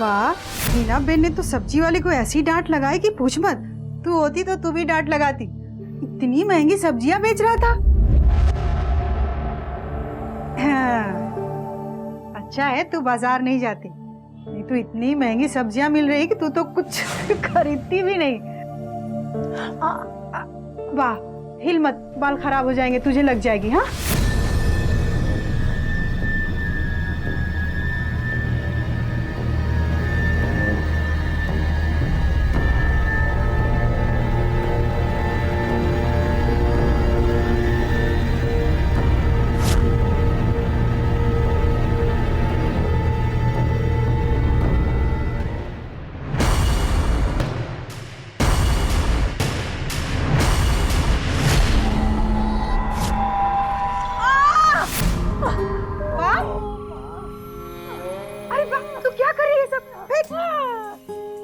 वाह, हीना बेन ने तो सब्जी वाले को ऐसी डांट लगाई कि पूछ मत। तू होती तो तू भी डांट लगाती। इतनी महंगी सब्जियां बेच रहा था। हाँ, अच्छा है तू बाजार नहीं जाती, नहीं तो इतनी महंगी सब्जियां मिल रही कि तू तो कुछ खरीदती भी नहीं। वाह, हिल मत, बाल खराब हो जाएंगे, तुझे लग जाएगी। हाँ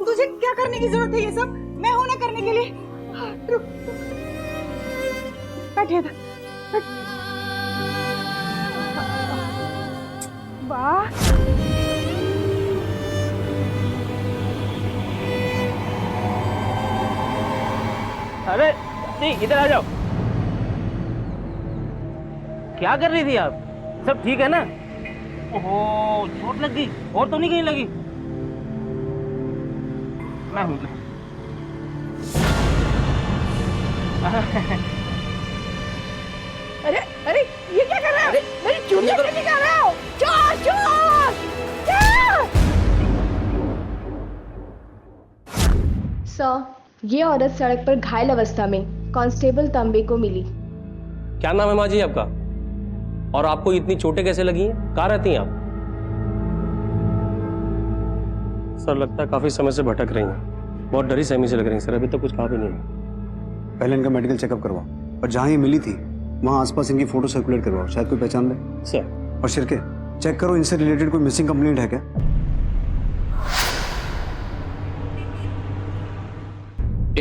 तुझे क्या करने की जरूरत है? ये सब मैं हूं ना करने के लिए। रुक, बैठ इधर। वाह, अरे नहीं, इधर आ जाओ। क्या कर रही थी आप? सब ठीक है ना? ओहो, चोट लग गई? और तो नहीं कहीं लगी? मैं हूं। अरे अरे, ये क्या कर रहा है? मेरी चूड़ियां क्यों निकाल रहा हो? चोर चोर चोर! सर, ये औरत सड़क पर घायल अवस्था में कांस्टेबल तांबे को मिली। क्या नाम है माँ जी आपका? और आपको इतनी चोटें कैसे लगी हैं? कहाँ रहती हैं आप? सर लगता है काफी समय से भटक रही हैं, बहुत डरी सहमी से लग रही हैं सर। अभी तक कुछ कहा भी नहीं है। पहले इनका मेडिकल चेकअप करवाओ, और जहाँ ये मिली थी वहाँ आसपास इनकी फोटो सर्कुलेट करवाओ, शायद कोई पहचान ले। सर। और शिरके, चेक करो इनसे रिलेटेड कोई मिसिंग कंप्लेंट है क्या?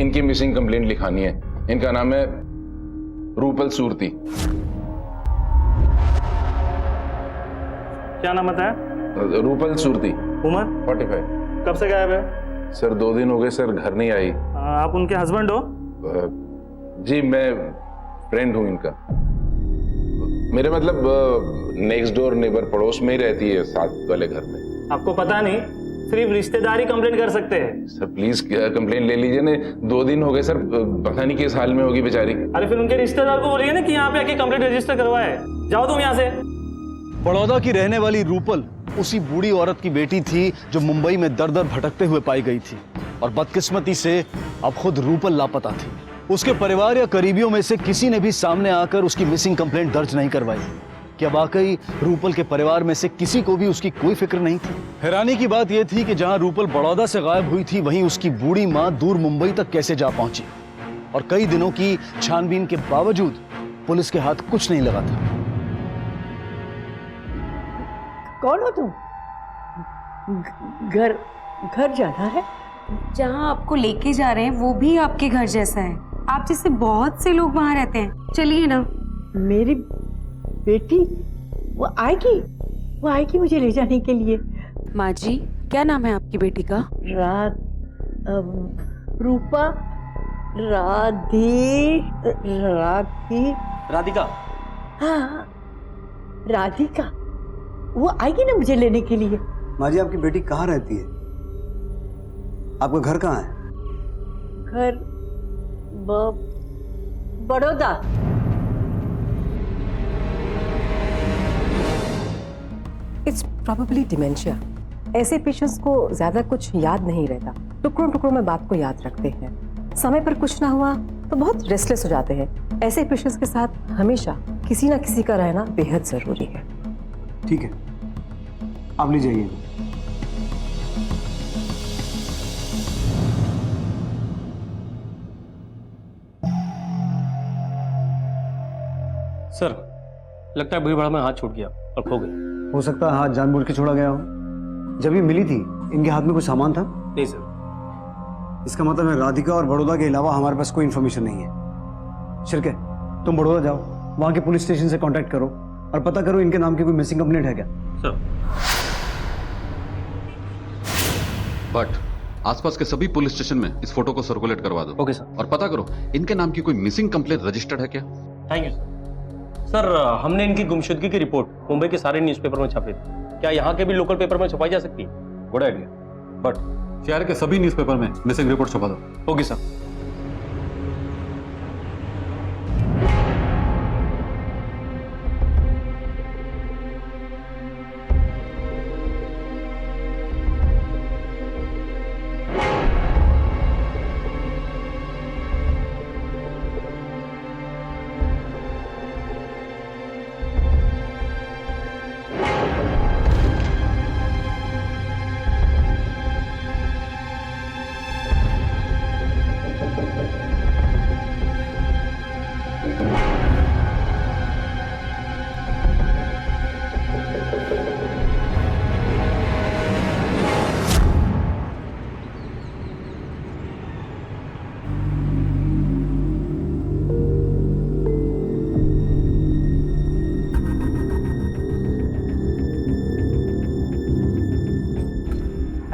इनकी मिसिंग कंप्लेंट लिखानी है। इनका नाम है रूपल सूरती। क्या नाम बताया? रूपल सूरती। उम्र? 45। कब से गायब है? सर 2 दिन हो गए सर, घर नहीं आई। आप उनके हस्बैंड हो? जी, मैं फ्रेंड हूँ इनका। मेरे मतलब नेक्स्ट डोर नेबर, पड़ोस में ही रहती है, साथ वाले घर में। आपको पता नहीं, सिर्फ रिश्तेदार ही कंप्लेंट कर सकते हैं। सर प्लीज कंप्लेंट ले लीजिए ना। 2 दिन हो गए सर, पता नहीं किस हाल में होगी बेचारी। अरे फिर उनके रिश्तेदार को बोलिए ना कि यहाँ पे आके कंप्लेंट रजिस्टर करवाए। जाओ तुम यहाँ से। बड़ौदा की रहने वाली रूपल उसी बूढ़ी औरत की बेटी थी जो मुंबई में दर दर भटकते हुए पाई गई थी, और बदकिस्मती से अब खुद रूपल लापता थी। उसके परिवार या करीबियों में से किसी ने भी सामने आकर उसकी मिसिंग कंप्लेंट दर्ज नहीं करवाई। क्या वाकई रूपल के परिवार में से किसी को भी उसकी कोई फिक्र नहीं थी? हैरानी की बात यह थी कि जहां रूपल बड़ौदा से गायब हुई थी, वहीं उसकी बूढ़ी मां दूर मुंबई तक कैसे जा पहुंची, और कई दिनों की छानबीन के बावजूद पुलिस के हाथ कुछ नहीं लगा था। कौन हो तुम? घर घर जाना है? जहाँ आपको लेके जा रहे हैं वो भी आपके घर जैसा है। आप जैसे बहुत से लोग वहाँ रहते हैं। चलिए ना। मेरी बेटी वो आएगी मुझे ले जाने के लिए। माँ जी, क्या नाम है आपकी बेटी का? रूपा, राधिका। हाँ, राधिका। वो आएगी ना मुझे लेने के लिए। माँ जी, आपकी बेटी कहाँ रहती है? आपका घर कहाँ है? घर बड़ौदा। It's probably dementia. ऐसे पेशेंट्स को ज्यादा कुछ याद नहीं रहता, टुकड़ों टुकड़ों में बात को याद रखते हैं। समय पर कुछ ना हुआ तो बहुत रेस्टलेस हो जाते हैं। ऐसे पेशेंट्स के साथ हमेशा किसी ना किसी का रहना बेहद जरूरी है। ठीक है, आप ले जाइए। सर लगता है भीड़ भाड़ में हाथ छूट गया और खो गई। हो सकता है हाथ जानबूझ के छोड़ा गया हो। जब ये मिली थी इनके हाथ में कुछ सामान था? नहीं सर। इसका मतलब है राधिका और बड़ौदा के अलावा हमारे पास कोई इन्फॉर्मेशन नहीं है। शिरके, तुम बड़ौदा जाओ, वहां के पुलिस स्टेशन से कांटेक्ट करो और पता करो इनके नाम की कोई मिसिंग कंप्लेंट है क्या। सर। बट आसपास के सभी पुलिस स्टेशन में इस फोटो को सर्कुलेट करवा दो। Okay sir. और पता करो इनके नाम की कोई मिसिंग कंप्लेंट रजिस्टर्ड है क्या? Thank you sir. सर हमने इनकी गुमशुदगी की रिपोर्ट मुंबई के सारे न्यूज़पेपर में छापी थी, क्या यहाँ के भी लोकल पेपर में छपाई जा सकती है? गुड आइडिया, बट शहर के सभी न्यूज़पेपर में मिसिंग रिपोर्ट छपा दो। Okay sir.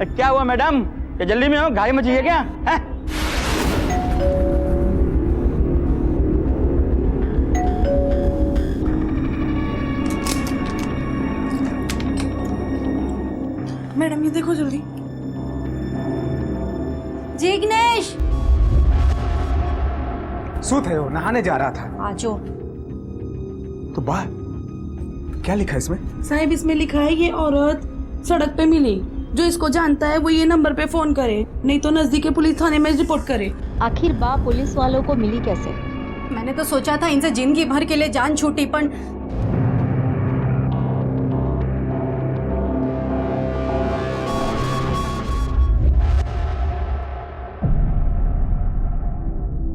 क्या हुआ मैडम, क्या जल्दी में हो? घाई मची है क्या है? मैडम ये देखो जल्दी। जिग्नेश सू थे हो, नहाने जा रहा था। आजो। तो बाहर क्या लिखा है इसमें? साहब इसमें लिखा है ये औरत सड़क पे मिली, जो इसको जानता है वो ये नंबर पे फोन करे, नहीं तो नजदीकी पुलिस थाने में रिपोर्ट करे। आखिर बा पुलिस वालों को मिली कैसे? मैंने तो सोचा था इनसे जिंदगी भर के लिए जान छूटी, पर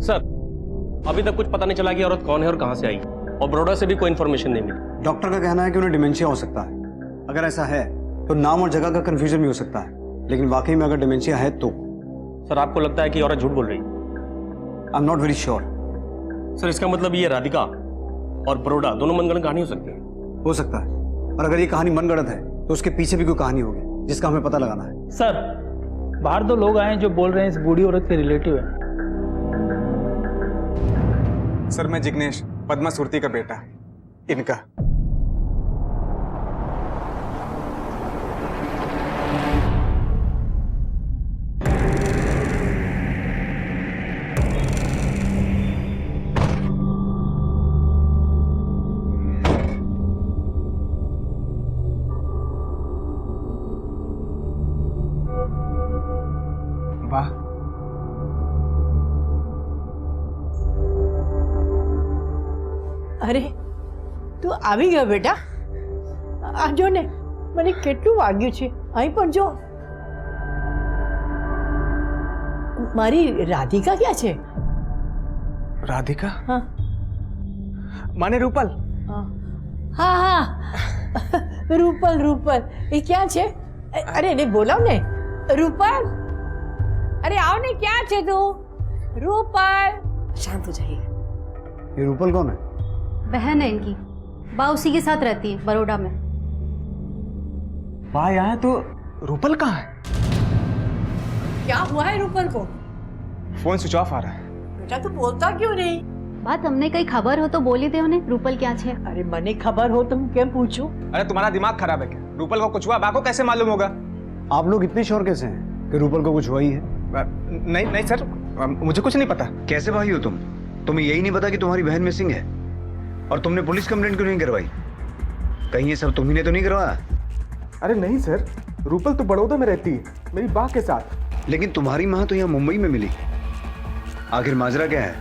सर अभी तक कुछ पता नहीं चला कि औरत कौन है और कहां से आई, और बड़ौदा से भी कोई इन्फॉर्मेशन नहीं मिली। डॉक्टर का कहना है कि उन्हें डिमेंशिया हो सकता है। अगर ऐसा है तो नाम और जगह का कंफ्यूजन भी हो सकता है, लेकिन वाकई में अगर डिमेंशिया है तो? सर आपको लगता है कि औरत झूठ बोल रही है? I am not very sure. Sir इसका मतलब ये राधिका और बड़ौदा दोनों मनगढ़ंत कहानी हो सकती है? हो सकता है, और अगर ये कहानी मनगढ़ंत है तो उसके पीछे भी कोई कहानी होगी जिसका हमें पता लगाना है। सर बाहर 2 लोग आए हैं जो बोल रहे हैं इस बूढ़ी औरत के रिलेटिव है। सर मैं जिग्नेश, पद्मा सुरती का बेटा, इनका। वाह, અરે તું આવી ગયો બેટા. આ જો ને મને કેટલું વાગ્યું છે. અહીં પણ જો મારી રાધિકા ક્યાં છે? राधिका? हाँ माने रूपल? हाँ हाँ रूपल रूपल ये क्या છે? अरे ने बोलाव ने रूपल. अरे आओ ने क्या છે तू? रूपल. शांत हो जाइए. ये रूपल कौन है? बहन है इनकी, बा उसी के साथ रहती है बड़ौदा में। बा यहाँ है तो रूपल कहाँ है? क्या हुआ है रूपल को? फोन स्विच ऑफ आ रहा है। बेटा तू बोलता क्यों नहीं? बात हमने कई खबर हो तो बोली दे उन्हें रूपल क्या है। अरे मने खबर हो तो मैं क्या पूछूं? अरे तुम्हारा दिमाग खराब है क्या? रूपल को कुछ हुआ, बा को कैसे मालूम होगा? आप लोग इतने श्योर कैसे हैं कि रूपल को कुछ हुआ ही है? नहीं नहीं सर, मुझे कुछ नहीं पता। कैसे भाई हो तुम? तुम्हें यही नहीं पता कि तुम्हारी बहन मिसिंग है? और तुमने पुलिस कंप्लेंट क्यों नहीं करवाई? कहीं ये सब तुम्ही ने तो नहीं करवाया? अरे नहीं सर, रूपल तो बड़ौदा में रहती है मेरी बा के साथ। लेकिन तुम्हारी माँ तो यहाँ मुंबई में मिली, आखिर माजरा क्या है?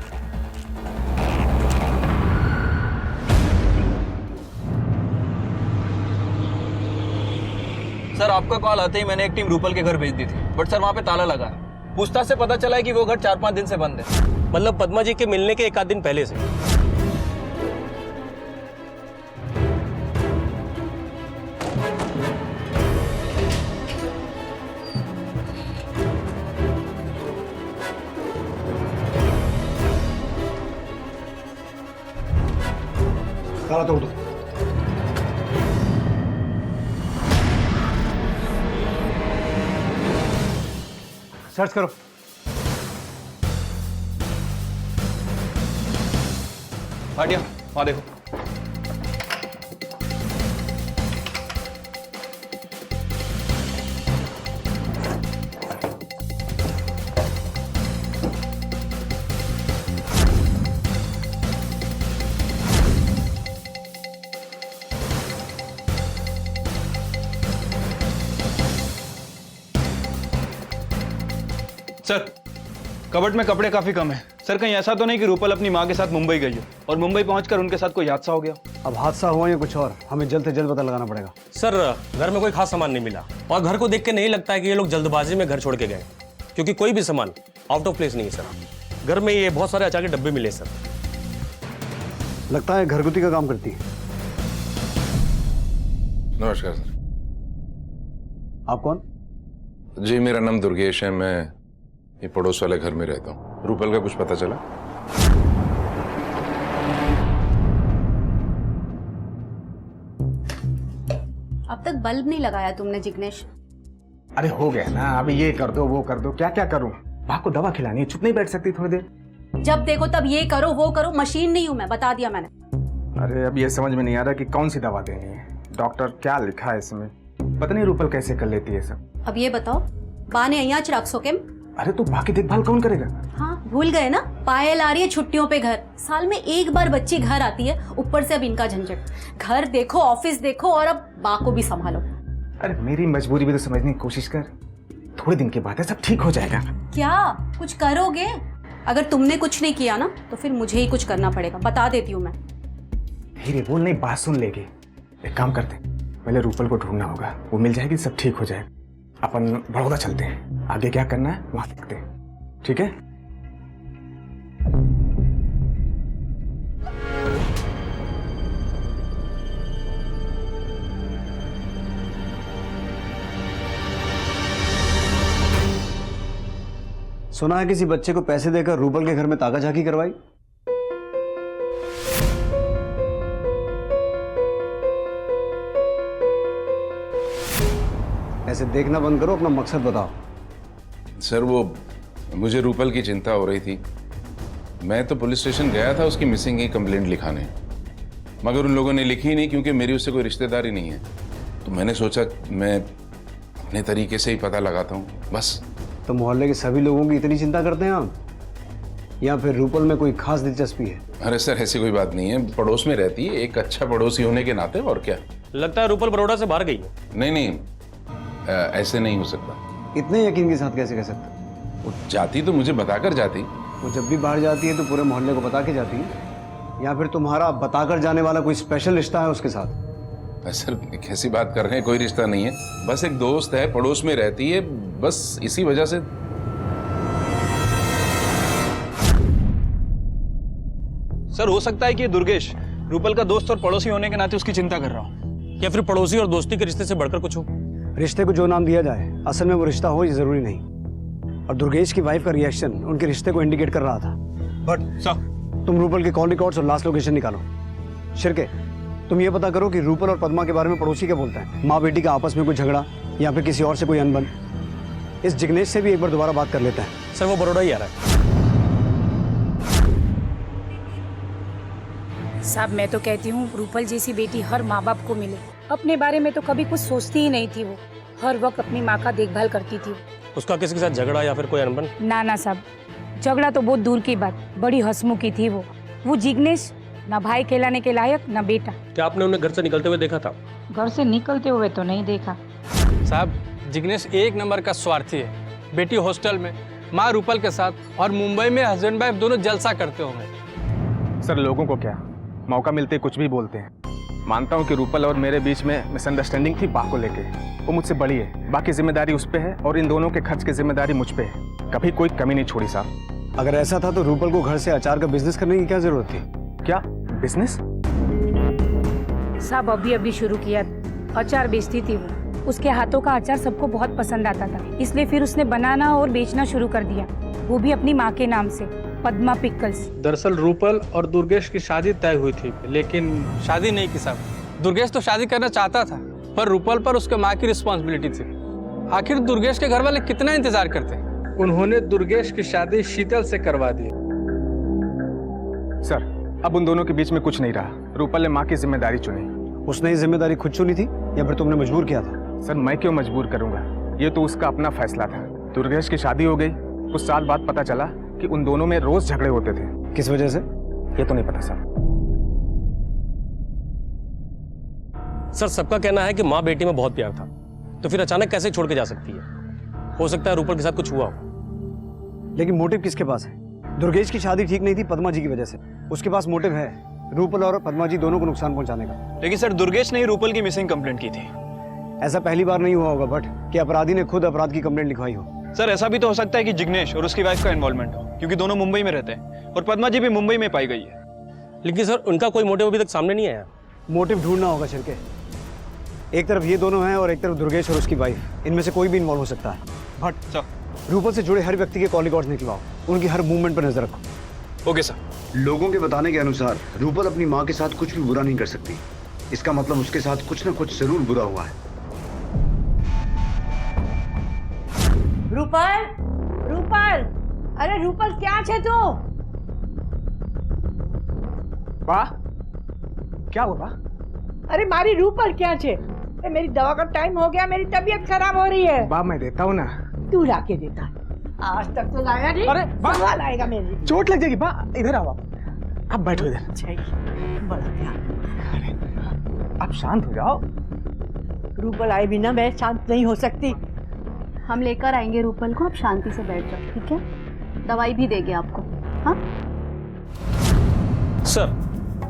सर आपका कॉल आते ही मैंने एक टीम रूपल के घर भेज दी थी, बट सर वहाँ पे ताला लगा है। पूछताछ से पता चला है कि वो घर 4-5 दिन से बंद है। मतलब पद्मा जी के मिलने के 1 आध दिन पहले से? ताला तोड़ दो। सर्च करो। भाटिया वहाँ देखो। सर कबर्ड में कपड़े काफी कम है। सर कहीं ऐसा तो नहीं कि रूपल अपनी माँ के साथ मुंबई गई हो और मुंबई पहुंचकर उनके साथ कोई हादसा हो गया? अब हादसा हुआ या कुछ और, हमें जल्द से जल्द पता लगाना पड़ेगा। सर घर में कोई खास सामान नहीं मिला और घर को देख के नहीं लगता है कि ये लोग जल्दबाजी में घर छोड़ के गए, क्योंकि कोई भी सामान आउट ऑफ प्लेस नहीं है सर। घर में ये बहुत सारे अचार के डब्बे मिले सर। लगता है घरगुती का काम करती है। नमस्कार सर। आप कौन? जी मेरा नाम दुर्गेश है, मैं ये पड़ोस वाले घर में रहता हूँ। रूपल का कुछ पता चला? अब तक बल्ब नहीं लगाया तुमने जिग्नेश। अरे हो गया ना, अभी ये कर दो वो कर दो, क्या क्या करूं? माँ को दवा खिलानी है, चुप नहीं बैठ सकती थोड़ी देर? जब देखो तब ये करो वो करो, मशीन नहीं हूं मैं, बता दिया मैंने। अरे अब ये समझ में नहीं आ रहा कि कौन सी दवा देनी है। डॉक्टर क्या लिखा है इसमें, पता नहीं रूपल कैसे कर लेती है सब। अब ये बताओ, बा ने અહીંયા જ રાખશો કેમ? अरे तो बाकी देखभाल कौन करेगा? हाँ भूल गए ना, पायल आ रही है छुट्टियों पे घर। साल में एक बार बच्ची घर आती है, ऊपर से अब इनका झंझट। घर देखो, ऑफिस देखो और अब बा को भी संभालो। अरे मेरी मजबूरी भी तो समझने की कोशिश कर। थोड़े दिन के बाद है, सब ठीक हो जाएगा। क्या कुछ करोगे? अगर तुमने कुछ नहीं किया ना तो फिर मुझे ही कुछ करना पड़ेगा, बता देती हूँ मैं। धीरे बोल, नहीं बात सुन लेगी। एक काम करते, पहले रूपल को ढूंढना होगा, वो मिल जाएगी, सब ठीक हो जाएगा। अपन बड़ौदा चलते हैं, आगे क्या करना है वहां देखते हैं, ठीक है? सुना है किसी बच्चे को पैसे देकर रूपल के घर में ताका झाकी करवाई। ऐसे देखना बंद करो, अपना मकसद बताओ। सर वो मुझे रूपल की चिंता हो रही थी। मैं तो पुलिस स्टेशन गया था उसकी मिसिंग की कंप्लेंट लिखाने, मगर उन लोगों ने लिखी नहीं क्योंकि मेरी उससे कोई रिश्तेदारी नहीं है। तो मैंने सोचा मैं अपने तरीके से ही पता लगाता हूँ बस। तो मोहल्ले के सभी लोगों की इतनी चिंता करते हैं आप, या फिर रूपल में कोई खास दिलचस्पी है? अरे सर ऐसी कोई बात नहीं है, पड़ोस में रहती है, एक अच्छा पड़ोसी होने के नाते, और क्या। लगता है रूपल बड़ौदा से बाहर गई है। नहीं ऐसे नहीं हो सकता। इतने यकीन के साथ कैसे कह सकते? वो जाती तो मुझे बताकर जाती। वो जब भी बाहर जाती है तो पूरे मोहल्ले को बता के जाती है, या फिर तुम्हारा बताकर जाने वाला कोई स्पेशल रिश्ता है उसके साथ? सर कैसी बात कर रहे हैं, कोई रिश्ता नहीं है, बस एक दोस्त है, पड़ोस में रहती है, बस इसी वजह से। सर हो सकता है कि ये दुर्गेश रूपल का दोस्त और पड़ोसी होने के नाते उसकी चिंता कर रहा हूँ, या फिर पड़ोसी और दोस्ती के रिश्ते से बढ़कर कुछ हो। रिश्ते को जो नाम दिया जाए, असल में वो रिश्ता हो ये जरूरी नहीं। और दुर्गेश की वाइफ का रिएक्शन उनके रिश्ते को इंडिकेट कर रहा था। बट सर तुम रूपल के कॉल रिकॉर्ड्स और लास्ट लोकेशन निकालो। शिरके, तुम ये पता करो कि रूपल और पद्मा के बारे में पड़ोसी क्या बोलता है। माँ बेटी का आपस में कोई झगड़ा या फिर किसी और से कोई अनबन। इस जिग्नेश से भी एक बार दोबारा बात कर लेता है। सर वो बड़ौदा ही आ रहा है। साहब मैं तो कहती हूँ रूपल जैसी बेटी हर माँ बाप को मिले। अपने बारे में तो कभी कुछ सोचती ही नहीं थी, वो हर वक्त अपनी माँ का देखभाल करती थी। उसका किसी के साथ झगड़ा या फिर कोई अनबन? ना साहब, झगड़ा तो बहुत दूर की बात, बड़ी हंसमुखी थी वो जिग्नेश ना भाई कहलाने के लायक ना बेटा। क्या आपने उन्हें घर से निकलते हुए देखा था? घर से निकलते हुए तो नहीं देखा। साहब जिग्नेश एक नंबर का स्वार्थी है। बेटी हॉस्टल में, माँ रूपल के साथ, और मुंबई में हस्बैंड वाइफ दोनों जलसा करते होंगे। सर लोगों को क्या, मौका मिलते कुछ भी बोलते हैं। मानता हूँ कि रूपल और मेरे बीच में मिसअंडरस्टैंडिंग थी बा को लेके, वो मुझसे बड़ी है, बाकी जिम्मेदारी उस पे है और इन दोनों के खर्च की जिम्मेदारी मुझ पे है। कभी कोई कमी नहीं छोड़ी साहब। अगर ऐसा था तो रूपल को घर से अचार का बिजनेस करने की क्या जरूरत थी? क्या बिजनेस? साहब अभी शुरू किया, अचार बेचती थी वो। उसके हाथों का अचार सबको बहुत पसंद आता था, इसलिए फिर उसने बनाना और बेचना शुरू कर दिया, वो भी अपनी माँ के नाम से, पद्मा पिकल्स। दरअसल रूपल और दुर्गेश की शादी तय हुई थी, लेकिन शादी नहीं की साहब। दुर्गेश तो शादी करना चाहता था, पर रूपल पर उसके माँ की रिस्पॉन्सिबिलिटी थी। आखिर दुर्गेश के घर वाले कितना इंतजार करते, उन्होंने दुर्गेश की शादी शीतल से करवा दी। सर, अब उन दोनों के बीच में कुछ नहीं रहा। रूपल ने माँ की जिम्मेदारी चुनी। उसने ये जिम्मेदारी खुद चुनी थी या फिर तुमने मजबूर किया था? सर, मैं क्यों मजबूर करूंगा? ये तो उसका अपना फैसला था। दुर्गेश की शादी हो गई, कुछ साल बाद पता चला कि उन दोनों में रोज झगड़े होते थे। किस वजह से? ये तो नहीं पता सर। सर, सबका कहना है कि माँ बेटी में बहुत प्यार था, तो फिर अचानक कैसे छोड़ के जा सकती है? हो सकता है रूपल के साथ कुछ हुआ हो। लेकिन मोटिव किसके पास है? दुर्गेश की शादी ठीक नहीं थी पद्मा जी की वजह से। उसके पास मोटिव है रूपल और पद्मा जी दोनों को नुकसान पहुंचाने का। लेकिन सर, दुर्गेश ने ही रूपल की मिसिंग कंप्लेंट की थी। ऐसा पहली बार नहीं हुआ होगा बट कि अपराधी ने खुद अपराध की कंप्लेंट लिखवाई हो। सर, ऐसा भी तो हो सकता है कि जिग्नेश और उसकी वाइफ का इन्वॉल्वमेंट हो, क्योंकि दोनों मुंबई में रहते हैं और पद्मा जी भी मुंबई में पाई गई है। लेकिन सर, उनका कोई मोटिव अभी तक सामने नहीं आया। मोटिव ढूंढना होगा छिड़के। एक तरफ ये दोनों हैं और एक तरफ दुर्गेश और उसकी वाइफ। इनमें से कोई भी इन्वॉल्व हो सकता है। बट सर, रूपल से जुड़े हर व्यक्ति के कॉल रिकॉर्ड्स निकलवाओ, उनकी हर मूवमेंट पर नजर रखो। Okay sir. लोगों के बताने के अनुसार रूपल अपनी माँ के साथ कुछ भी बुरा नहीं कर सकती। इसका मतलब उसके साथ कुछ ना कुछ जरूर बुरा हुआ है। रूपल, रूपल, अरे रूपल क्या छे तू? वाह, क्या हुआ? अरे मारी रूपल क्या छे? अरे मेरी दवा का टाइम हो गया, मेरी तबीयत खराब हो रही है। बा, मैं देता हूँ ना। तू ला के देता है। आज तक तो लाया नहीं। अरे बा लाएगा मेरी। चोट लग जाएगी। बा, इधर आओ आप बैठो इधर। बड़ा ध्यान। आप शांत हो जाओ। रूपल आए बिना मैं शांत नहीं हो सकती। हम लेकर आएंगे रूपल को, आप शांति से बैठ जाओ, ठीक है? दवाई भी देंगे आपको। हाँ सर,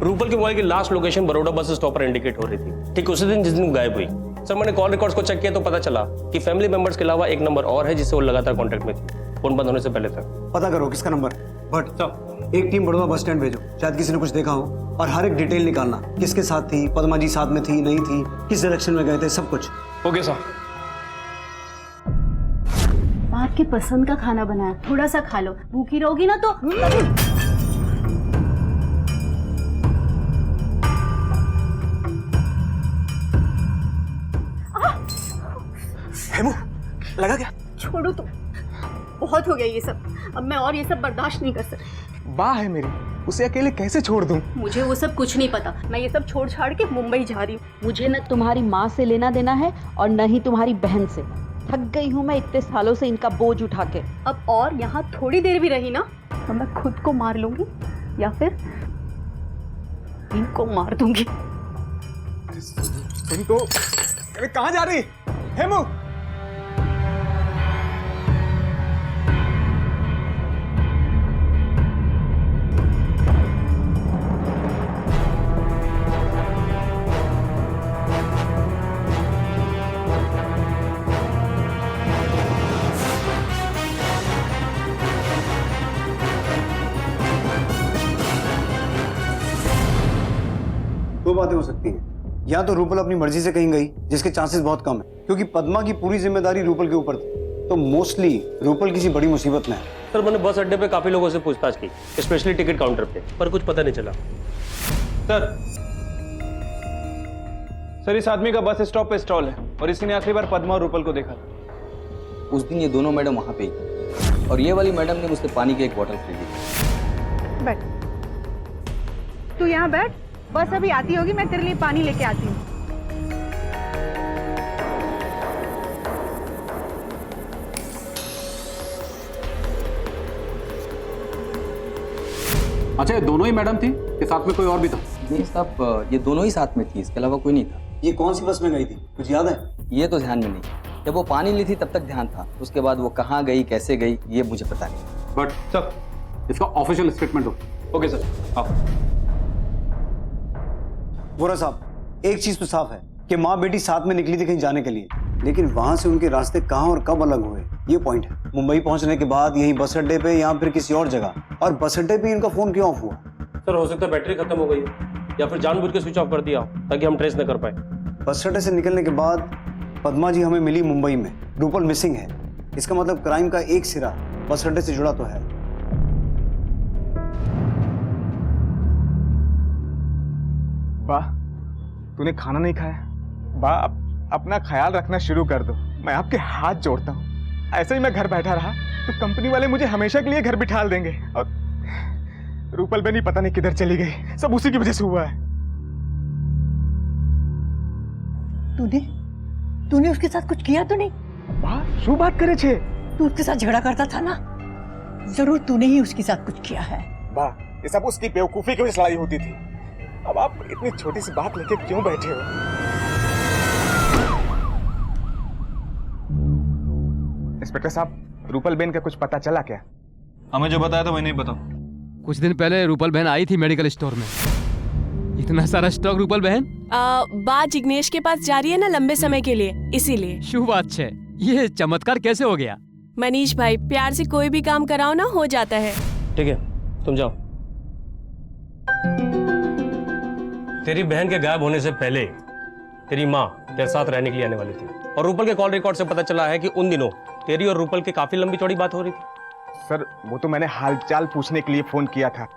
रूपल के मोबाइल की last location Baroda bus stop पर इंडिकेट हो रही थी, ठीक उसी दिन जिस दिन गायब हुई। सर, मैंने कॉल रिकॉर्ड्स को चेक किया तो पता चला कि फैमिली मेंबर्स के अलावा एक नंबर और है जिससे वो लगातार कांटेक्ट में थी, फोन बंद होने से पहले तक। पता करो किसका नंबर। बट एक टीम बड़ौदा बस स्टैंड भेजो, शायद किसी ने कुछ देखा हो, और हर एक डिटेल निकालना, किसके साथ थी, पद्मा जी साथ में थी नहीं थी, किस डायरेक्शन में गए थे, सब कुछ। Okay sir. आपकी पसंद का खाना बनाया, थोड़ा सा खा लो, भूखी रहोगी ना तो। हेमू, लगा क्या? छोड़ो तो, बहुत हो गया ये सब। अब मैं और ये सब बर्दाश्त नहीं कर सकती। बा है मेरी, उसे अकेले कैसे छोड़ दूं? मुझे वो सब कुछ नहीं पता। मैं ये सब छोड़ छाड़ के मुंबई जा रही हूँ। मुझे न तुम्हारी माँ से लेना देना है और न ही तुम्हारी बहन से। थक गई हूँ मैं इतने सालों से इनका बोझ उठा के। अब और यहाँ थोड़ी देर भी रही ना तो मैं खुद को मार लूंगी या फिर इनको मार दूंगी। तुम तो कहाँ जा रही हेमू? दो बातें हो सकती हैं, या तो रूपल अपनी मर्जी से कहीं गई, जिसके चांसेस बहुत कम है क्योंकि पद्मा की पूरी जिम्मेदारी रूपल के ऊपर थी, तो मोस्टली रूपल किसी बड़ी मुसीबत में है। सर, मैंने बस अड्डे पे काफी लोगों से पूछताछ की, स्पेशली टिकट काउंटर पे, पर कुछ पता नहीं चला। सर, इस आदमी का बस स्टॉप पे स्टॉल है और इसी ने आखिरी बार पद्मा और रूपल को देखा। उस दिन ये दोनों मैडम वहाँ पे ही और ये वाली मैडम ने मुझसे पानी की एक बोतल खरीदी। बैठ, तू यहाँ बैठ, बस अभी आती होगी, मैं तेरे लिए पानी लेके आती हूँ। अच्छा, ये दोनों ही मैडम थी कि साथ में कोई और भी था? नहीं साहब, ये दोनों ही साथ में थी, इसके अलावा कोई नहीं था। ये कौन सी बस में गई थी, कुछ याद है? ये तो ध्यान में नहीं। जब वो पानी ली थी तब तक ध्यान था, उसके बाद वो कहाँ गई कैसे गई ये मुझे पता नहीं। बट सर, इसका ऑफिशियल स्टेटमेंट हो। ओके सर, आओ। वोरा साहब, एक चीज तो साफ है कि माँ बेटी साथ में निकली थी कहीं जाने के लिए, लेकिन वहां से उनके रास्ते कहाँ और कब अलग हुए ये पॉइंट है। मुंबई पहुंचने के बाद यही बस अड्डे पे या फिर किसी और जगह, और बस अड्डे पे इनका फोन क्यों ऑफ हुआ? सर, हो सकता है बैटरी खत्म हो गई हो या फिर जानबूझ के स्विच ऑफ कर दिया हो ताकि हम ट्रेस न कर पाए। बस अड्डे से निकलने के बाद पद्मा जी हमें मिली मुंबई में, रूपल मिसिंग है। इसका मतलब क्राइम का एक सिरा बस अड्डे से जुड़ा तो है। बा, तूने खाना नहीं खाया? बा, अपना ख्याल रखना शुरू कर दो, मैं आपके हाथ जोड़ता हूँ। ऐसे ही मैं घर बैठा रहा तो कंपनी वाले मुझे हमेशा के लिए घर बिठा देंगे और रूपल बहन पता नहीं किधर चली गई। सब उसी की वजह से हुआ है। तूने उसके साथ कुछ किया तो नहीं? वाह, शू बात करे छे। तू उसके साथ झगड़ा करता था ना, जरूर तूने ही उसके साथ कुछ किया है। वाह, ये सब उसकी बेवकूफी की वजह से लड़ाई होती थी। अब आप इतनी छोटी सी बात लेके क्यों बैठे हो? इंस्पेक्टर साहब, रूपल बहन का कुछ पता चला क्या? हमें जो बताया था वही नहीं बताओ। कुछ दिन पहले रूपल बहन आई थी मेडिकल स्टोर में। इतना सारा स्टॉक रूपल बहन? बात जिग्नेश के पास जा रही है ना लंबे समय के लिए, इसीलिए। शुभ बात है। ये चमत्कार कैसे हो गया? मनीष भाई, प्यार से कोई भी काम कराओ ना, हो जाता है। ठीक है, तुम जाओ। तेरी बहन के गायब होने से पहले तेरी माँ तेरे साथ रहने के लिए आने वाली थी, और रूपल के कॉल रिकॉर्ड से पता चला है कि उन दिनों तेरी और रूपल की काफी लंबी चौड़ी बात हो रही थी। सर, वो तो मैंने हालचाल पूछने के लिए फोन किया था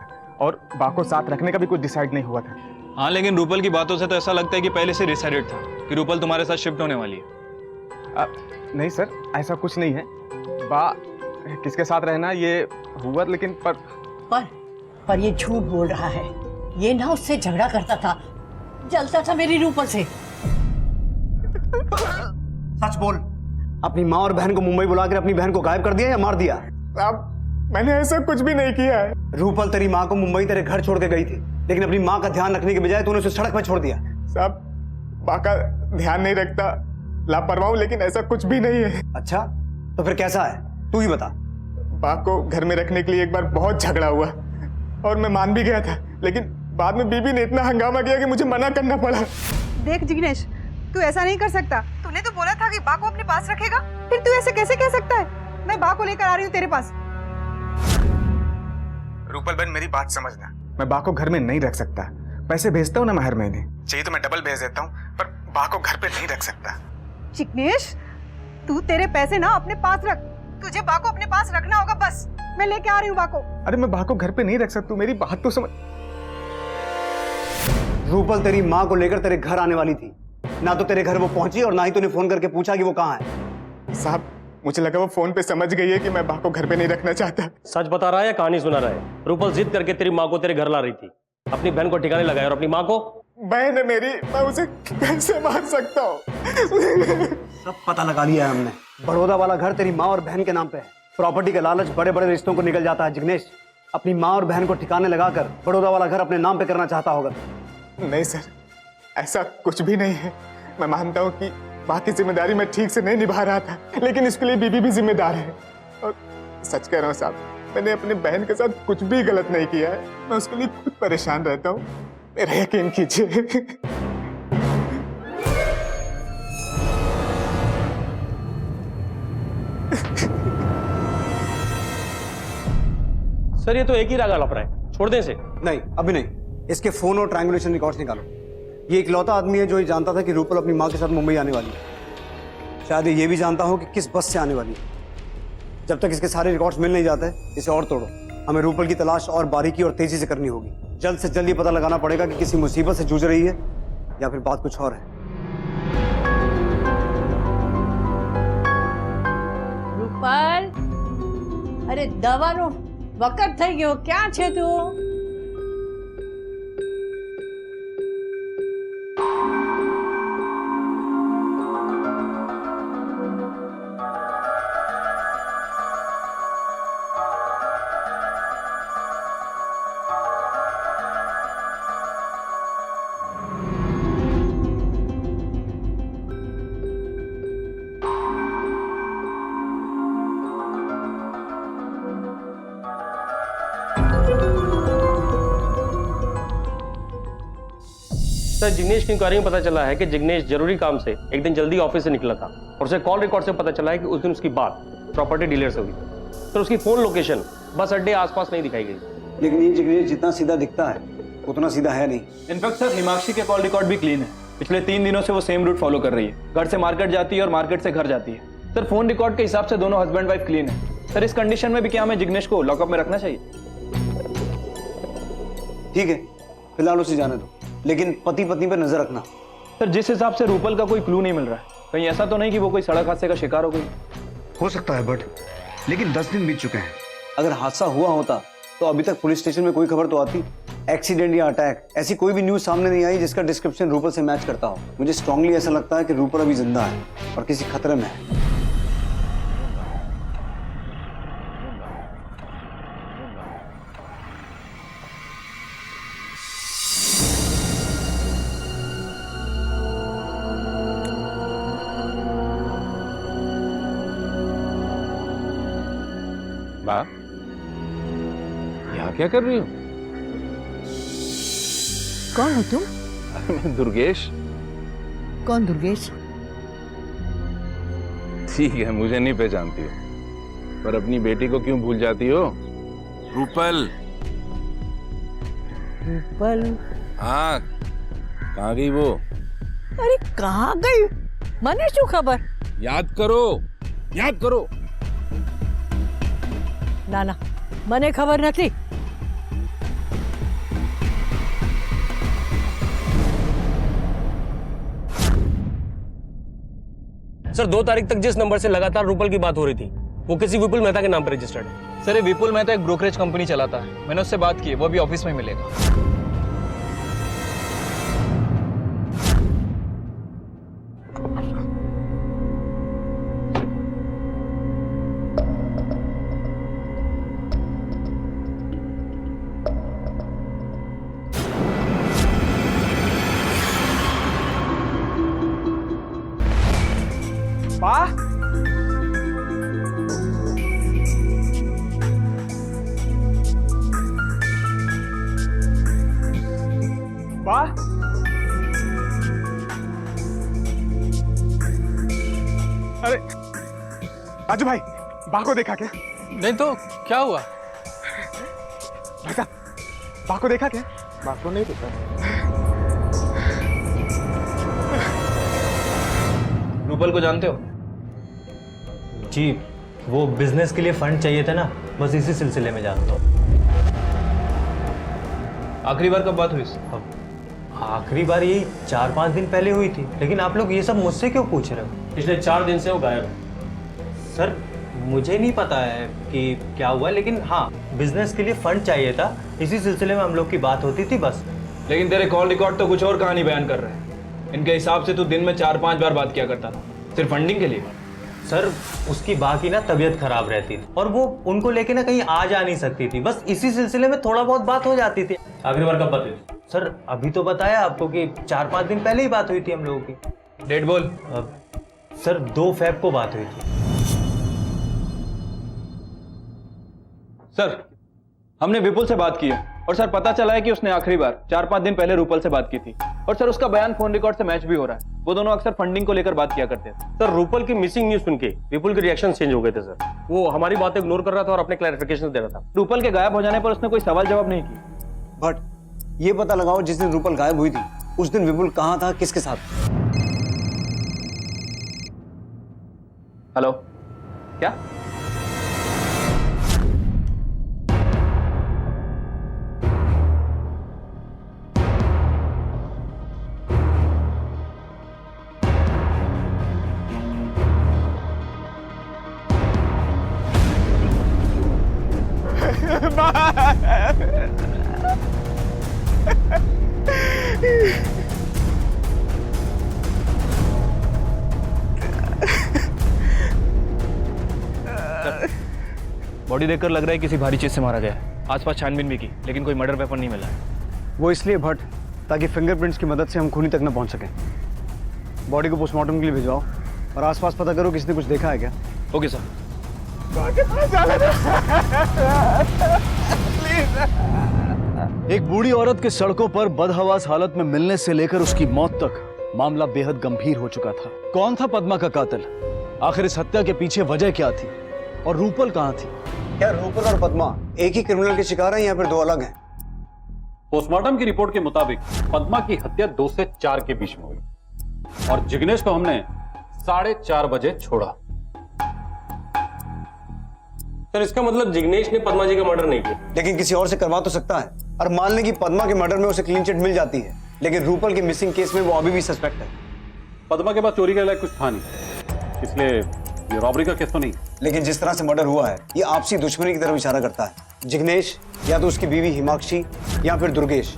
और बा को साथ रखने का भी कुछ डिसाइड नहीं हुआ था। हाँ, लेकिन रूपल की बातों से तो ऐसा लगता है कि पहले से डिसाइडेड था कि रूपल तुम्हारे साथ शिफ्ट होने वाली है। नहीं सर, ऐसा कुछ नहीं है। बा किसके साथ रहना ये हुआ, लेकिन पर ये झूठ बोल रहा है। ये ना उससे झगड़ा करता था, जलता था मेरी रूपल से। सच बोल, अपनी माँ और बहन को मुंबई बुलाकर अपनी बहन को गायब कर दिया या मार दिया? अब मैंने ऐसा कुछ भी नहीं किया है। रूपल तेरी माँ को मुंबई तेरे घर छोड़ के गई थी, लेकिन अपनी माँ का ध्यान रखने के बजाय तूने उसे सड़क पर छोड़ दिया। साहब, बा का ध्यान नहीं रखता, लापरवाह हूं, लेकिन ऐसा कुछ भी नहीं है। अच्छा, तो फिर कैसा है, तू ही बता। बा को घर में रखने के लिए एक बार बहुत झगड़ा हुआ और मैं मान भी गया था, लेकिन बाद में बीबी ने इतना हंगामा किया कि मुझे मना करना पड़ा। देख जिग्नेश, तू ऐसा नहीं कर सकता। तूने तो बोला था कि बा को अपने पास रखेगा, फिर तू ऐसे कैसे कह सकता है? मैं बा को लेकर आ रही हूँ तेरे पास। रूपल बहन, मेरी बात समझना, मैं बा को घर में नहीं रख सकता। पैसे भेजता हूँ ना मैं हर महीने, चाहिए तो मैं डबल भेज देता हूँ, पर बा को घर पे नहीं रख सकता। जिग्नेश, तू तेरे पैसे ना अपने पास रख, तुझे बा को अपने पास रखना होगा। बस मैं लेके आ रही हूँ बा को। अरे मैं बा को घर पे नहीं रख सकता, मेरी बात तो समझ। रूपल तेरी माँ को लेकर तेरे घर आने वाली थी, ना तो तेरे घर वो पहुंची और ना ही तूने फोन करके पूछा कि वो कहाँ है। साहब, मुझे लगा वो फोन पे समझ गई है कि मैं बा को घर पे नहीं रखना चाहता। सच बता रहा है या कहानी सुना रहा है? रूपल जिद करके तेरी माँ को तेरे घर ला रही थी, अपनी बहन को ठिकाने लगाया, और अपनी माँ को? बहन है मेरी, मैं उसे कैसे मार सकता हूँ? सब पता लगा लिया है हमने। बड़ौदा वाला घर तेरी माँ और बहन के नाम पे है। प्रॉपर्टी का लालच बड़े बड़े रिश्तों को निकल जाता है जिग्नेश। अपनी माँ और बहन को ठिकाने लगाकर बड़ौदा वाला घर अपने नाम पे करना चाहता होगा। नहीं सर, ऐसा कुछ भी नहीं है। मैं मानता हूँ कि बाकी जिम्मेदारी मैं ठीक से नहीं निभा रहा था, लेकिन इसके लिए बीबी भी जिम्मेदार है। और सच कह रहा हूँ साहब, मैंने अपनी बहन के साथ कुछ भी गलत नहीं किया है। मैं उसके लिए खुद परेशान रहता हूँ, मेरा यकीन कीजिए। सर, ये तो एक ही राग आलाप रहा है, छोड़ दें इसे। नहीं, अभी नहीं। इसके फोन और ट्रायंगुलेशन रिकॉर्ड्स निकालो। ये इकलौता आदमी है जो ये जानता था कि रूपल अपनी माँ के साथ मुंबई आने वाली है। शायद ये भी जानता हो कि किस बस से आने वाली है। जब तक इसके सारे रिकॉर्ड्स मिल नहीं जाते, इसे और तोड़ो। हमें रूपल की तलाश और बारीकी और तेजी से करनी होगी। जल्द से जल्द ये पता लगाना पड़ेगा कि किसी मुसीबत से जूझ रही है या फिर बात कुछ और है। रूपल, अरे दવાનો वक्त થઈ ગયો, ક્યાં છે તું? सर, जिग्नेश की इंक्वायरी में पता चला है कि जिग्नेश जरूरी काम से एक दिन जल्दी ऑफिस से निकला था, और उसे कॉल रिकॉर्ड से पता चला है कि उस दिन उसकी बात प्रॉपर्टी डीलर से हुई। सर, उसकी फोन लोकेशन बस अड्डे आसपास नहीं दिखाई गई। लेकिन ये जिग्नेश जितना सीधा दिखता है उतना सीधा है नहीं। इनफैक्ट सर, हिमाक्षी के कॉल रिकॉर्ड भी क्लीन है। पिछले 3 दिनों से वो सेम रूट फॉलो कर रही है। घर से मार्केट जाती है और मार्केट से घर जाती है। सर, फोन रिकॉर्ड के हिसाब से दोनों हस्बैंड वाइफ क्लीन है। सर, इस कंडीशन में भी क्या हमें जिग्नेश को लॉकअप में रखना चाहिए? ठीक है, फिलहाल उसे जाने दो, लेकिन पति पत्नी पर नजर रखना। सर, जिस हिसाब से रूपल का कोई क्लू नहीं मिल रहा है, कहीं ऐसा तो नहीं कि वो कोई सड़क हादसे का शिकार हो गई? हो सकता है, बट लेकिन 10 दिन बीत चुके हैं। अगर हादसा हुआ होता तो अभी तक पुलिस स्टेशन में कोई खबर तो आती। एक्सीडेंट या अटैक, ऐसी कोई भी न्यूज सामने नहीं आई जिसका डिस्क्रिप्शन रूपल से मैच करता हो। मुझे स्ट्रांगली ऐसा लगता है कि रूपल अभी जिंदा है और किसी खतरे में है। बा, यहाँ क्या कर रही हो? कौन हो तुम? मैं दुर्गेश। कौन दुर्गेश? ठीक है, मुझे नहीं पहचानती हो, पर अपनी बेटी को क्यों भूल जाती हो? रूपल। रूपल? हाँ, कहाँ गई वो? अरे कहाँ गई? मने शू खबर? याद करो, याद करो। ना ना, मने खबर नहीं। सर 2 तारीख तक जिस नंबर से लगातार रूपल की बात हो रही थी वो किसी विपुल मेहता के नाम पर रजिस्टर्ड है। सर ये विपुल मेहता एक ब्रोकरेज कंपनी चलाता है, मैंने उससे बात की है, वो अभी ऑफिस में मिलेगा। पा? पा? अरे राजू भाई, बा को देखा क्या? नहीं तो क्या हुआ? भाई साहब, बा को देखा क्या? बा को नहीं देखा। रूपल को जानते हो? जी, वो बिजनेस के लिए फंड चाहिए था ना, बस इसी सिलसिले में जानता हूँ। आखिरी बार कब बात हुई? आखिरी बार यही 4-5 दिन पहले हुई थी, लेकिन आप लोग ये सब मुझसे क्यों पूछ रहे हो? पिछले 4 दिन से वो गायब है। सर मुझे नहीं पता है कि क्या हुआ, लेकिन हाँ बिजनेस के लिए फंड चाहिए था, इसी सिलसिले में हम लोग की बात होती थी बस। लेकिन तेरे कॉल रिकॉर्ड तो कुछ और कहानी बयान कर रहे हैं। इनके हिसाब से तू दिन में 4-5 बार बात किया करता था, सिर्फ फंडिंग के लिए। सर उसकी बाकी ना तबीयत खराब रहती थी और वो उनको लेके ना कहीं आ जा नहीं सकती थी, बस इसी सिलसिले में थोड़ा बहुत बात हो जाती थी। आखिरी बार कब बात हुई? सर अभी तो बताया आपको कि 4-5 दिन पहले ही बात हुई थी हम लोगों की। डेट बोल। सर 2 फेब को बात हुई थी। सर हमने विपुल से बात की है और सर पता चला है कि उसने आखिरी बार 4-5 दिन पहले रूपल से बात की थी, और सर उसका बयान फोन रिकॉर्ड से मैच भी हो रहा है। वो दोनों अक्सर फंडिंग को लेकर बात किया करते थे। सर रूपल की मिसिंग न्यूज सुन के विपुल के रिएक्शन चेंज हो गए थे सर। वो हमारी बातें इग्नोर कर रहा था और अपने क्लैरिफिकेशन दे रहा था। रूपल के गायब हो जाने पर उसने कोई सवाल जवाब नहीं की। बट ये पता लगाओ जिस दिन रूपल गायब हुई थी उस दिन विपुल कहाँ था, किसके साथ? हेलो, क्या? बॉडी देखकर लग रहा है किसी भारी चीज से मारा गया है। आसपास छानबीन भी की, लेकिन कोई मर्डर वेपन नहीं मिला है। वो इसलिए भट्ट, ताकि फिंगरप्रिंट्स की मदद से हम खूनी तक न पहुंच सकें। बॉडी को पोस्टमार्टम के लिए भिजवाओ और आसपास पता करो किसी ने कुछ देखा है क्या। Okay sir. एक बूढ़ी औरत के सड़कों पर बदहवास हालत में मिलने से लेकर उसकी मौत तक मामला बेहद गंभीर हो चुका था। कौन था पद्मा का कातिल? आखिर इस हत्या के पीछे वजह क्या थी? और रूपल कहां थी? क्या रूपल और पद्मा एक ही क्रिमिनल के शिकार हैं या फिर 2 अलग हैं? पोस्टमार्टम की रिपोर्ट के मुताबिक पद्मा की हत्या 2 से 4 के बीच में हुई और जिग्नेश को हमने 4:30 बजे छोड़ा। सर इसका मतलब जिग्नेश ने पद्मा जी का मर्डर नहीं किया, लेकिन किसी और से करवा तो सकता है। और मान लें कि पद्मा के मर्डर में उसे क्लीन चिट मिल जाती है, लेकिन रूपल के मिसिंग केस में वो अभी भी सस्पेक्ट है। पद्मा के पास चोरी के लायक कुछ था नहीं, इसलिए ये रॉबरी का केस तो नहीं? लेकिन जिस तरह से मर्डर हुआ है ये आपसी दुश्मनी की तरफ इशारा करता है। जिग्नेश या तो उसकी बीवी हिमाक्षी या फिर दुर्गेश।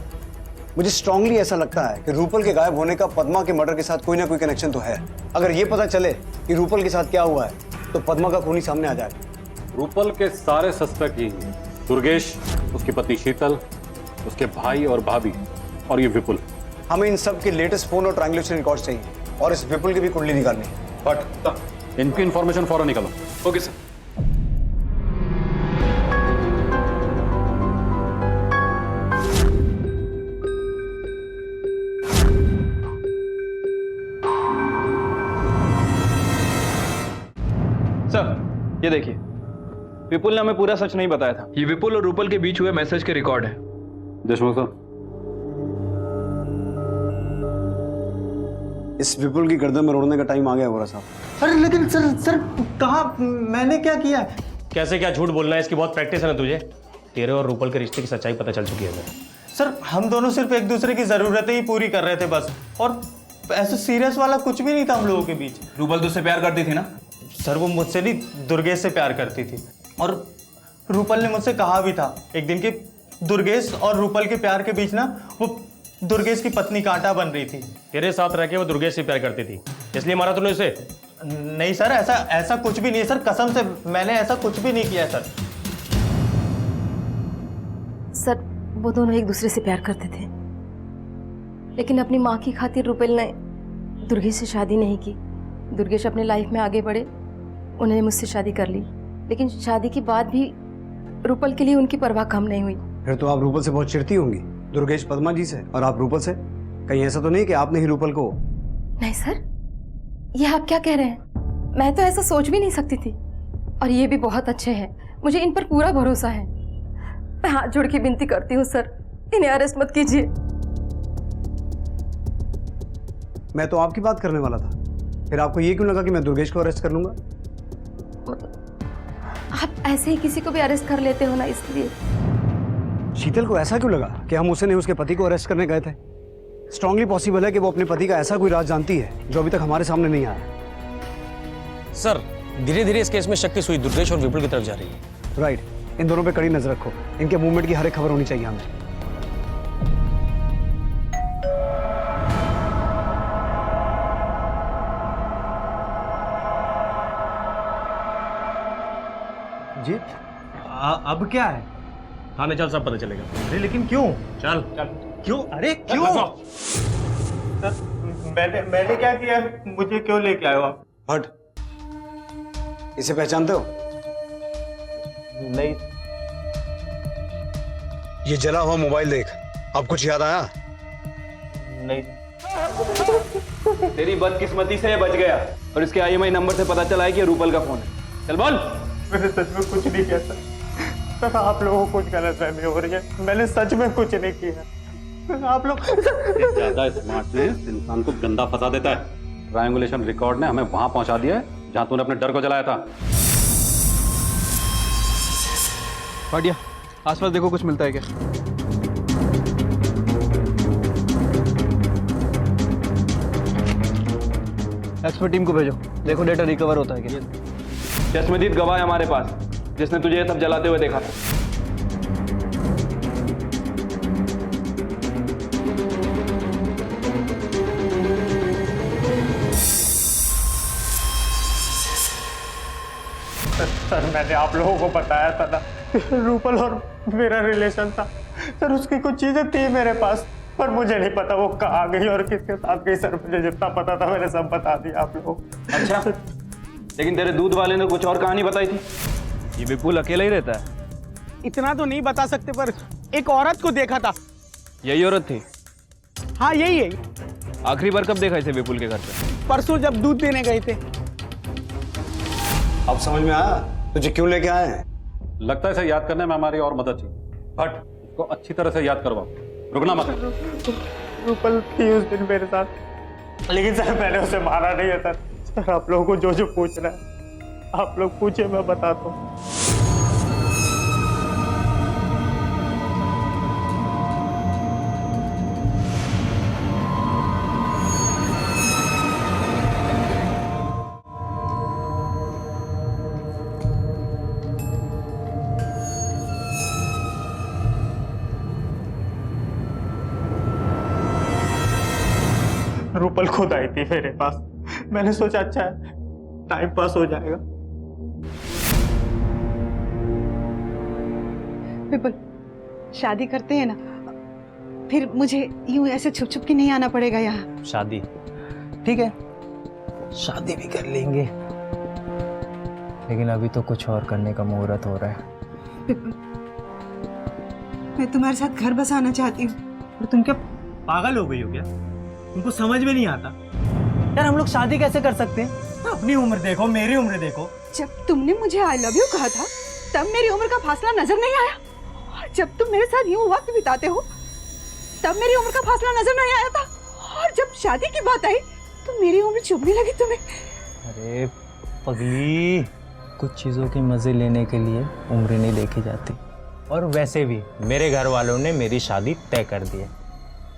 मुझे स्ट्रांगली ऐसा लगता है कि रूपल के गायब होने का पद्मा के मर्डर के साथ कोई ना कोई कनेक्शन तो है। अगर ये पता चले कि रूपल के साथ क्या हुआ है तो पद्मा का खूनी सामने आ जाए। रूपल के सारे सस्पेक्ट यही हैं। दुर्गेश, उसकी पत्नी शीतल, उसके भाई और भाभी और ये विपुल। हमें इन सब के लेटेस्ट फोन और ट्रायंगुलेशन रिकॉर्ड चाहिए और इस विपुल की भी कुंडली निकालनी है। बट इनकी इंफॉर्मेशन फौरन निकालो। Okay sir. सर ये देखिए, विपुल ने हमें पूरा सच नहीं बताया था। ये विपुल और रूपल के बीच हुए मैसेज के रिकॉर्ड है। देशमुख सर, इस विपुल की गर्दन में रोड़ने का टाइम आ गया वोरा साहब। अरे लेकिन सर कहाँ, मैंने क्या किया? कैसे क्या झूठ बोलना है, इसकी बहुत प्रैक्टिस है ना तुझे। तेरे और रूपल के रिश्ते की सच्चाई पता चल चुकी है हमें। सर हम दोनों सिर्फ एक दूसरे की जरूरतें ही पूरी कर रहे थे बस, और ऐसे सीरियस वाला कुछ भी नहीं था हम लोगों के बीच। रूपल तुझसे प्यार करती थी ना? सर वो मुझसे नहीं, दुर्गेश से प्यार करती थी। और रूपल ने मुझसे कहा भी था एक दिन कि दुर्गेश और रूपल के प्यार के बीच ना वो दुर्गेश की पत्नी कांटा बन रही थी। तेरे साथ रह के वो दुर्गेश से प्यार करती थी, इसलिए मारा तूने उसे? नहीं सर, ऐसा कुछ भी नहीं है सर, कसम से मैंने ऐसा कुछ भी नहीं किया सर। सर वो दोनों एक दूसरे से प्यार करते थे, लेकिन अपनी माँ की खातिर रूपल ने दुर्गेश से शादी नहीं की। दुर्गेश अपने लाइफ में आगे बढ़े, उन्होंने मुझसे शादी कर ली, लेकिन शादी के बाद भी रूपल के लिए उनकी परवाह कम नहीं हुई। फिर तो आप रूपल से बहुत चिढ़ती होंगी, दुर्गेश पद्मा जी से और आप रूपल से। कहीं ऐसा तो नहीं कि आपने ही रूपल को? नहीं सर, ये आप क्या कह रहे हैं? मैं तो ऐसा सोच भी नहीं सकती थी। और ये भी बहुत अच्छे हैं, मुझे इन पर पूरा भरोसा है। मैं हाथ जोड़ के विनती करती हूँ सर, इन्हें अरेस्ट मत कीजिए। मैं तो आपकी बात करने वाला था, फिर आपको ये क्यों लगा कि मैं दुर्गेश को अरेस्ट कर लूंगा? आप ऐसे ही किसी को भी अरेस्ट कर लेते हो ना, इसलिए। शीतल को ऐसा क्यों लगा कि हम उसे नहीं उसके पति को अरेस्ट करने गए थे? स्ट्रांगली पॉसिबल है कि वो अपने पति का ऐसा कोई राज जानती है जो अभी तक हमारे सामने नहीं आया। सर धीरे धीरे इस केस में शक की सुई दुर्गेश और विपुल की तरफ जा रही है। राइट, इन दोनों पे कड़ी नजर रखो, इनके मूवमेंट की हर एक खबर होनी चाहिए हमें। जी अब क्या है? थाने चल, सब पता चलेगा। अरे लेकिन क्यों? चल क्यों? अरे क्यों? सर मैंने क्या किया? मुझे क्यों लेके आए हो आप? हट, इसे पहचानते हो? नहीं। ये जला हुआ मोबाइल देख, अब कुछ याद आया? नहीं। तेरी बदकिस्मती से ये बच गया और इसके IMI नंबर से पता चला है कि ये रूपल का फोन है। चल बोल। मैंने सच में कुछ नहीं किया सर। सर आप लोगों को कुछ गलतफहमी हो रही है, मैंने सच में कुछ नहीं किया। आप लोग ज्यादा स्मार्टनेस इंसान को गंदा फंसा देता है। ट्रायंगुलेशन रिकॉर्ड ने हमें वहां पहुंचा दिया है जहां तूने अपने डर को जलाया था। भाटिया, आसपास देखो कुछ मिलता है क्या? एक्सपर्ट टीम को भेजो, देखो डेटा रिकवर होता है क्या। चश्मदीद गवाह है हमारे पास, जिसने तुझे ये सब जलाते हुए देखा था। सर मैंने आप लोगों को बताया था ना, रूपल और मेरा रिलेशन था। सर उसकी कुछ चीजें थी मेरे पास, पर मुझे नहीं पता वो कहाँ गई और किसके साथ गई। सर मुझे जितना पता था मैंने सब बता दिया आप लोगों को। अच्छा, लेकिन तेरे दूध वाले ने कुछ और कहानी बताई थी। ये विपुल अकेला ही रहता है? इतना तो नहीं बता सकते, पर एक औरत को देखा था। यही औरत थी? हाँ यही है। आखिरी बार कब देखा इसे विपुल के घर पे? परसों जब दूध देने गए थे। अब समझ में आया तुझे क्यों लेके आए हैं? लगता है इसे याद करने में हमारी और मदद चाहिए। हट, इसको अच्छी तरह से याद करवाओ, रुकना मत। रूपल थी उस दिन मेरे साथ, लेकिन सर मैंने उसे मारा नहीं है। सर आप लोगों को जो जो पूछना है आप लोग पूछे, मैं बताता हूँ। रूपल खुद आई थी मेरे पास। मैंने सोचा अच्छा है, टाइम पास हो जाएगा। विपुल, शादी करते हैं ना, फिर मुझे यूं ऐसे छुप छुप के नहीं आना पड़ेगा यहाँ। शादी ठीक है, शादी भी कर लेंगे, लेकिन अभी तो कुछ और करने का मुहूर्त हो रहा है। विपुल, मैं तुम्हारे साथ घर बसाना चाहती हूँ। और तुम क्या पागल हो गई हो क्या? तुमको समझ में नहीं आता यार, हम लोग शादी कैसे कर सकते हैं? अपनी उम्र देखो, मेरी उम्र देखो। जब तुमने मुझे आई लव यू कहा था तब मेरी उम्र का फासला नजर नहीं आया, और जब तुम मेरे साथ यूं वक्त बिताते हो तब मेरी उम्र का फासला नजर नहीं आया था, और जब शादी की बात आई तो मेरी उम्र चुभने लगी तुम्हें। अरे पगली, कुछ चीज़ों के मज़े लेने के लिए उम्र नहीं देखी जाती। और वैसे भी मेरे घर वालों ने मेरी शादी तय कर दी है।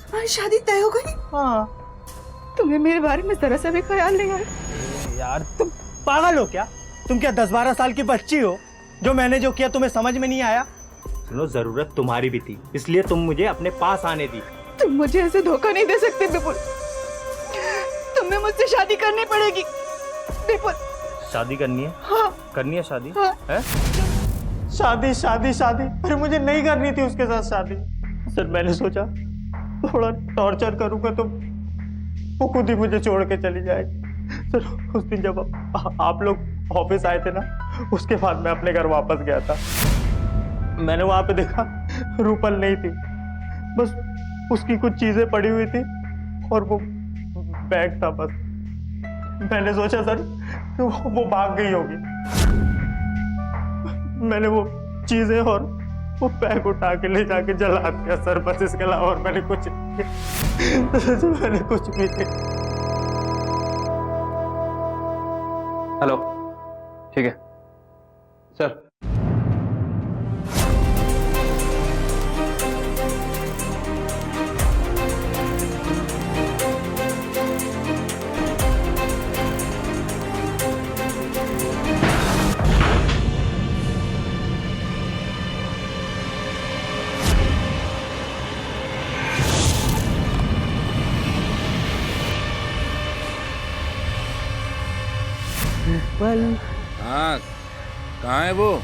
तुम्हारी शादी तय हो गई? हाँ। तुम्हें मेरे बारे में जरा सा भी ख्याल नहीं आया? यार तुम पागल हो क्या? तुम क्या 10-12 साल की बच्ची हो? जो मैंने जो किया तुम्हें समझ में नहीं आया? सुनो, जरूरत तुम्हारी भी थी, इसलिए तुम मुझे अपने पास आने दी। तुम मुझे ऐसे धोखा नहीं दे सकते विपुल, तुम्हें मुझसे शादी करनी पड़ेगी विपुल। शादी करनी है? हाँ। करनी है शादी? हाँ। है? शादी शादी शादी, अरे मुझे नहीं करनी थी उसके साथ शादी। सर मैंने सोचा थोड़ा टॉर्चर करूंगा तो वो खुद ही मुझे छोड़ के चली जाएगी। सर उस दिन जब आप लोग ऑफिस आए थे ना, उसके बाद मैं अपने घर वापस गया था। मैंने वहां पे देखा रूपल नहीं थी, बस उसकी कुछ चीजें पड़ी हुई थी और वो बैग था बस। मैंने सोचा सर वो भाग गई होगी। मैंने वो चीजें और वो बैग उठा के ले जाके जला दिया सर, बस इसके अलावा और मैंने कुछ भी किया। हेलो, ठीक है सर। हाँ, कहाँ है वो?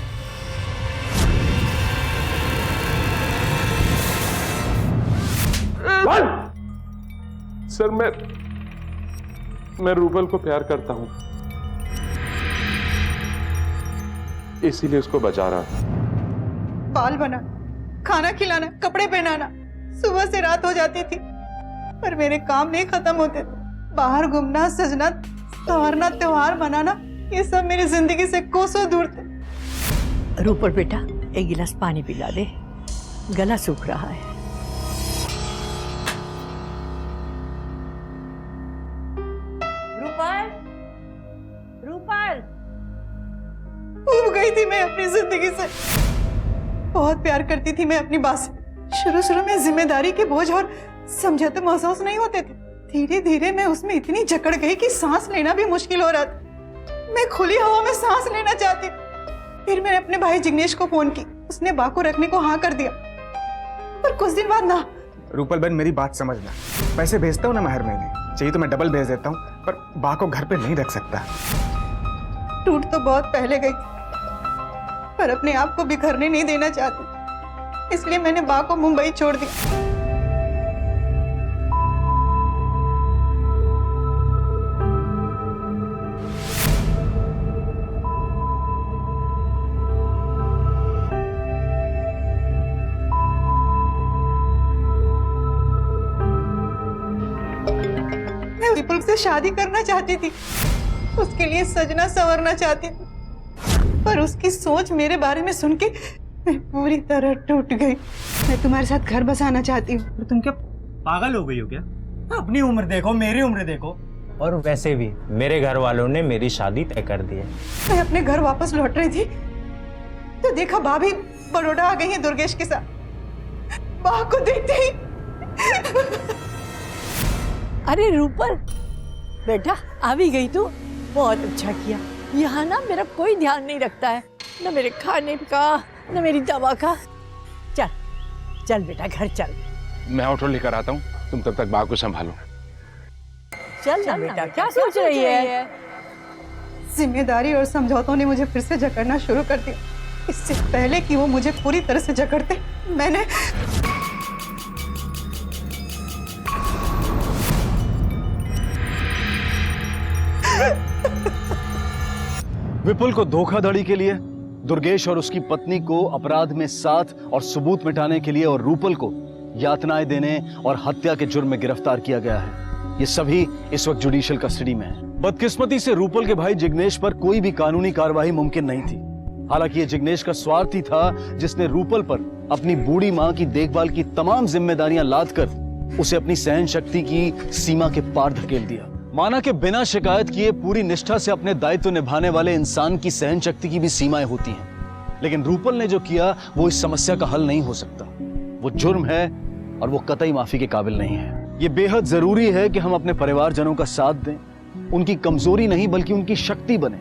सर मैं रूपल को प्यार करता हूं, इसीलिए उसको बचा रहा था। बाल बना, खाना खिलाना, कपड़े पहनाना, सुबह से रात हो जाती थी पर मेरे काम नहीं खत्म होते थे। बाहर घूमना, सजना, संवरना, त्योहार मनाना, ये सब मेरी जिंदगी से कोसों दूर थे। रूपल बेटा, एक गिलास पानी पिला दे, गला सूख रहा है। रूपल, रूपल। ऊब गई थी मैं अपनी जिंदगी से। बहुत प्यार करती थी मैं अपनी बात से। शुरू में जिम्मेदारी के बोझ और समझौते महसूस नहीं होते थे। धीरे धीरे मैं उसमें इतनी जकड़ गई कि सांस लेना भी मुश्किल हो रहा था। मैं खुली हवा में सांस लेना चाहती थी। फिर मैंने अपने भाई जिग्नेश को फोन की, उसने बा को रखने को हाँ कर दिया, पर कुछ दिन बाद ना। रूपल बहन, मेरी बात समझना, पैसे भेजता हूँ ना हर महीने, चाहिए तो मैं डबल भेज देता हूँ, पर बा को घर पे नहीं रख सकता। टूट तो बहुत पहले गई थी, पर अपने आप को बिखरने नहीं देना चाहती, इसलिए मैंने बा को मुंबई छोड़ दिया। विपुल से शादी करना चाहती थी, उसके लिए सजना संवरना चाहती थी, पर उसकी सोच मेरे बारे में सुन के मैं पूरी तरह टूट गई। मैं तुम्हारे साथ घर बसाना चाहती हूँ। तुम क्या पागल हो गई हो क्या? अपनी उम्र देखो, मेरी उम्र देखो। और वैसे भी मेरे घर वालों ने मेरी शादी तय कर दी है। मैं अपने घर वापस लौट रही थी तो देखा भाभी बड़ौदा आ गई है दुर्गेश के साथ। बा को देखते ही अरे रूपल बेटा, आ भी गई तू, बहुत अच्छा किया। यहाँ ना मेरा कोई ध्यान नहीं रखता है, न मेरे खाने का न मेरी दवा का। चल चल बेटा, घर चल। मैं ऑटो लेकर आता हूँ, तुम तब तक बा को संभालो। चल ना बेटा, क्या सोच रही है? जिम्मेदारी और समझौतों ने मुझे फिर से जकड़ना शुरू कर दिया। इससे पहले कि वो मुझे पूरी तरह से जकड़ते, मैंने विपुल को धोखाधड़ी के लिए, दुर्गेश और उसकी पत्नी को अपराध में साथ और सबूत मिटाने के लिए और रूपल को यातनाएं देने और हत्या के जुर्म में गिरफ्तार किया गया है। ये सभी इस वक्त जुडिशियल कस्टडी में हैं। बदकिस्मती से रूपल के भाई जिग्नेश पर कोई भी कानूनी कार्रवाई मुमकिन नहीं थी। हालांकि ये जिग्नेश का स्वार्थी था, जिसने रूपल पर अपनी बूढ़ी मां की देखभाल की तमाम जिम्मेदारियां लादकर उसे अपनी सहन शक्ति की सीमा के पार धकेल दिया। माना कि बिना शिकायत किए पूरी निष्ठा से अपने दायित्व निभाने वाले इंसान की सहन शक्ति की भी सीमाएं होती हैं, लेकिन रूपल ने जो किया वो इस समस्या का हल नहीं हो सकता। वो जुर्म है और वो कतई माफी के काबिल नहीं है। ये बेहद जरूरी है कि हम अपने परिवारजनों का साथ दें, उनकी कमजोरी नहीं बल्कि उनकी शक्ति बने,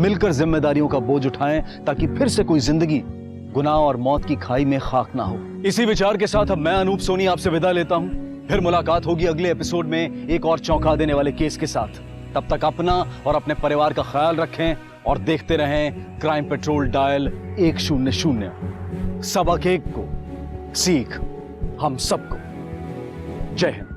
मिलकर जिम्मेदारियों का बोझ उठाएं ताकि फिर से कोई जिंदगी गुनाह और मौत की खाई में खाक ना हो। इसी विचार के साथ अब मैं अनूप सोनी आपसे विदा लेता हूं। फिर मुलाकात होगी अगले एपिसोड में एक और चौंका देने वाले केस के साथ। तब तक अपना और अपने परिवार का ख्याल रखें और देखते रहें क्राइम पेट्रोल डायल 100। सबक एक को सीख हम सबको। जय हिंद।